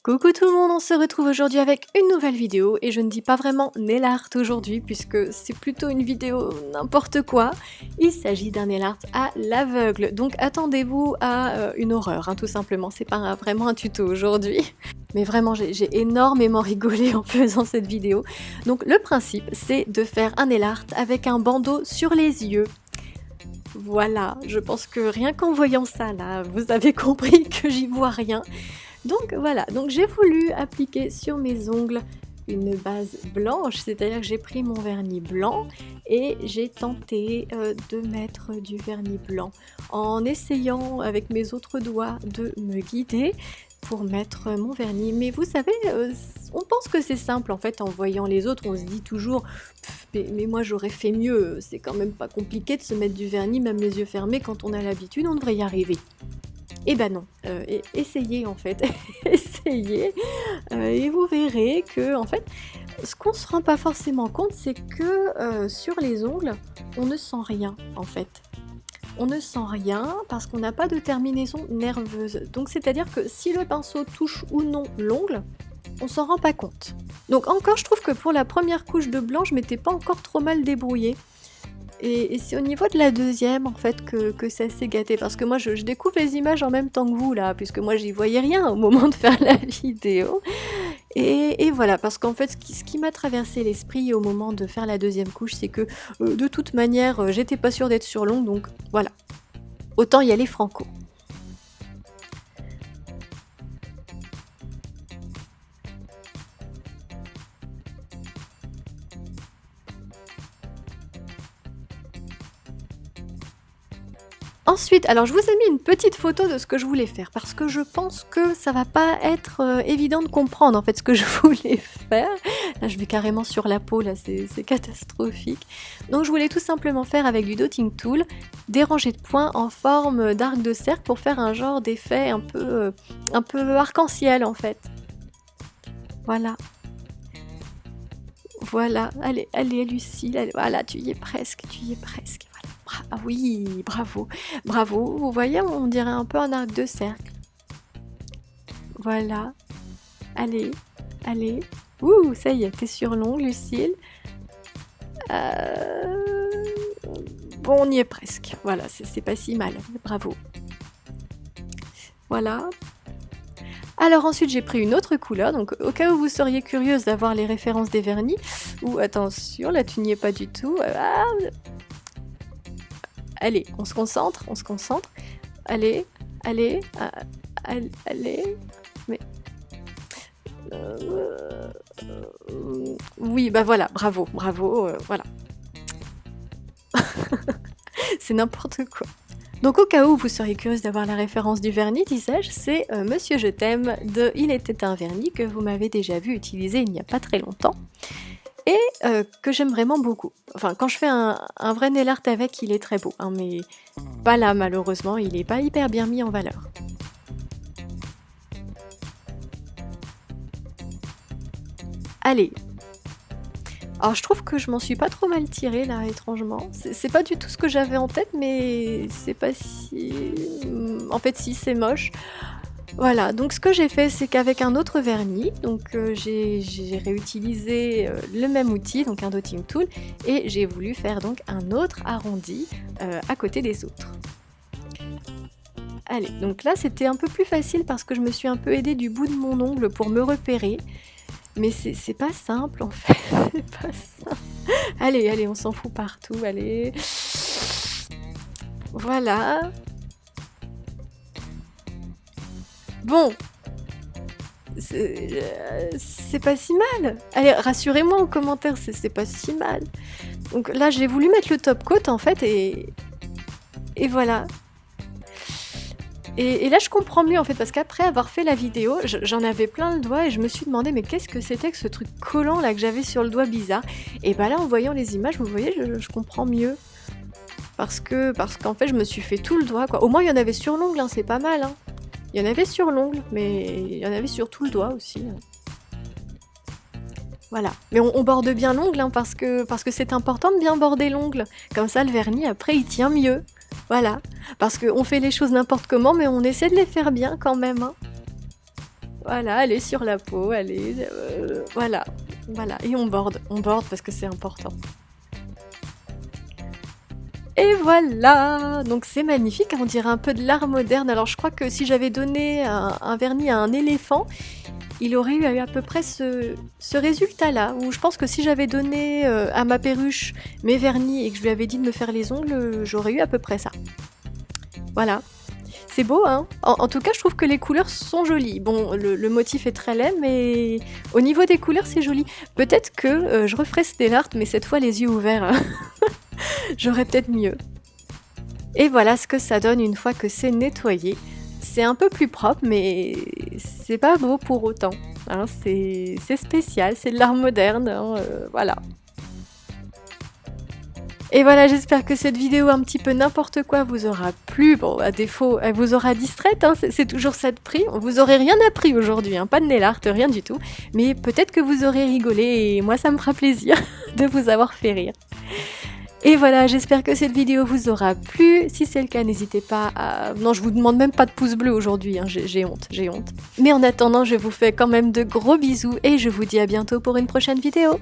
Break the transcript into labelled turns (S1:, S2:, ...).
S1: Coucou tout le monde, on se retrouve aujourd'hui avec une nouvelle vidéo et je ne dis pas vraiment nail art aujourd'hui puisque c'est plutôt une vidéo n'importe quoi. Il s'agit d'un nail art à l'aveugle, donc attendez-vous à une horreur, hein, tout simplement, c'est pas vraiment un tuto aujourd'hui. Mais vraiment j'ai énormément rigolé en faisant cette vidéo. Donc le principe c'est de faire un nail art avec un bandeau sur les yeux. Voilà, je pense que rien qu'en voyant ça là, vous avez compris que j'y vois rien. Donc voilà, donc j'ai voulu appliquer sur mes ongles une base blanche, c'est-à-dire que j'ai pris mon vernis blanc et j'ai tenté de mettre du vernis blanc en essayant avec mes autres doigts de me guider pour mettre mon vernis. Mais vous savez, on pense que c'est simple en fait en voyant les autres, on se dit toujours mais moi j'aurais fait mieux, c'est quand même pas compliqué de se mettre du vernis même les yeux fermés quand on a l'habitude, on devrait y arriver. Eh ben non, essayez en fait, essayez et vous verrez que en fait, ce qu'on se rend pas forcément compte, c'est que sur les ongles, on ne sent rien en fait. On ne sent rien parce qu'on n'a pas de terminaison nerveuse. Donc c'est-à-dire que si le pinceau touche ou non l'ongle, on s'en rend pas compte. Donc encore, je trouve que pour la première couche de blanc, je m'étais pas encore trop mal débrouillée. Et c'est au niveau de la deuxième en fait que ça s'est gâté parce que moi je découvre les images en même temps que vous là puisque moi j'y voyais rien au moment de faire la vidéo et voilà parce qu'en fait ce qui m'a traversé l'esprit au moment de faire la deuxième couche c'est que de toute manière j'étais pas sûre d'être sur l'ongle donc voilà, autant y aller franco. Ensuite, alors je vous ai mis une petite photo de ce que je voulais faire parce que je pense que ça va pas être évident de comprendre en fait ce que je voulais faire. Là je vais carrément sur la peau, là c'est catastrophique. Donc je voulais tout simplement faire avec du dotting tool des rangées de points en forme d'arc de cercle pour faire un genre d'effet un peu arc-en-ciel en fait. Voilà. Voilà, allez, allez Lucille, allez, voilà, tu y es presque, tu y es presque. Voilà. Ah oui, bravo, bravo, vous voyez, on dirait un peu un arc de cercle. Voilà, allez, allez. Ouh, ça y est, t'es sur l'ongle, Lucille. Bon, on y est presque. Voilà, c'est pas si mal, bravo. Voilà. Alors ensuite j'ai pris une autre couleur, donc au cas où vous seriez curieuse d'avoir les références des vernis, ou attention, là tu n'y es pas du tout, allez, on se concentre, allez, allez, allez, mais... oui, bah voilà, bravo, bravo, voilà. C'est n'importe quoi. Donc au cas où vous seriez curieuse d'avoir la référence du vernis, disais-je, c'est Monsieur Je t'aime de Il était un vernis que vous m'avez déjà vu utiliser il n'y a pas très longtemps et que j'aime vraiment beaucoup. Enfin, quand je fais un vrai nail art avec, il est très beau, hein, mais pas là malheureusement, il n'est pas hyper bien mis en valeur. Allez. Alors je trouve que je m'en suis pas trop mal tirée là, étrangement. C'est pas du tout ce que j'avais en tête, mais c'est pas si... En fait si, c'est moche. Voilà, donc ce que j'ai fait, c'est qu'avec un autre vernis, donc j'ai réutilisé le même outil, donc un dotting tool, et j'ai voulu faire donc un autre arrondi à côté des autres. Allez, donc là c'était un peu plus facile parce que je me suis un peu aidée du bout de mon ongle pour me repérer. Mais c'est pas simple en fait, c'est pas simple. Allez, allez, on s'en fout partout, allez. Voilà. Bon. C'est pas si mal. Allez, rassurez-moi en commentaire, c'est pas si mal. Donc là, j'ai voulu mettre le top coat en fait et voilà. Et là je comprends mieux en fait parce qu'après avoir fait la vidéo, j'en avais plein le doigt et je me suis demandé mais qu'est-ce que c'était que ce truc collant là que j'avais sur le doigt bizarre. Et bah là en voyant les images, vous voyez, je comprends mieux. Parce qu'en fait je me suis fait tout le doigt quoi. Au moins il y en avait sur l'ongle, hein, c'est pas mal. Hein. Il y en avait sur l'ongle, mais il y en avait sur tout le doigt aussi. Voilà. Mais on borde bien l'ongle hein, parce que c'est important de bien border l'ongle. Comme ça le vernis après il tient mieux. Voilà, parce qu'on fait les choses n'importe comment, mais on essaie de les faire bien quand même. Hein. Voilà, elle est sur la peau, elle est... voilà, voilà. Et on borde parce que c'est important. Et voilà! Donc c'est magnifique, on dirait un peu de l'art moderne. Alors je crois que si j'avais donné un vernis à un éléphant, il aurait eu à peu près ce résultat-là. Ou je pense que si j'avais donné à ma perruche mes vernis et que je lui avais dit de me faire les ongles, j'aurais eu à peu près ça. Voilà. C'est beau, hein? En tout cas, je trouve que les couleurs sont jolies. Bon, le motif est très laid, mais au niveau des couleurs, c'est joli. Peut-être que je referai ce nail art, mais cette fois les yeux ouverts. Hein. J'aurais peut-être mieux. Et voilà ce que ça donne une fois que c'est nettoyé. C'est un peu plus propre, mais c'est pas beau pour autant. Hein. C'est spécial, c'est de l'art moderne. Hein, voilà. Et voilà, j'espère que cette vidéo un petit peu n'importe quoi vous aura plu. Bon, à défaut, elle vous aura distraite, hein, c'est toujours ça de prix. Vous aurez rien appris aujourd'hui, hein, pas de nail art, rien du tout. Mais peut-être que vous aurez rigolé et moi ça me fera plaisir de vous avoir fait rire. Et voilà, j'espère que cette vidéo vous aura plu. Si c'est le cas, n'hésitez pas à... Non, je vous demande même pas de pouce bleu aujourd'hui, hein, j'ai honte, j'ai honte. Mais en attendant, je vous fais quand même de gros bisous et je vous dis à bientôt pour une prochaine vidéo.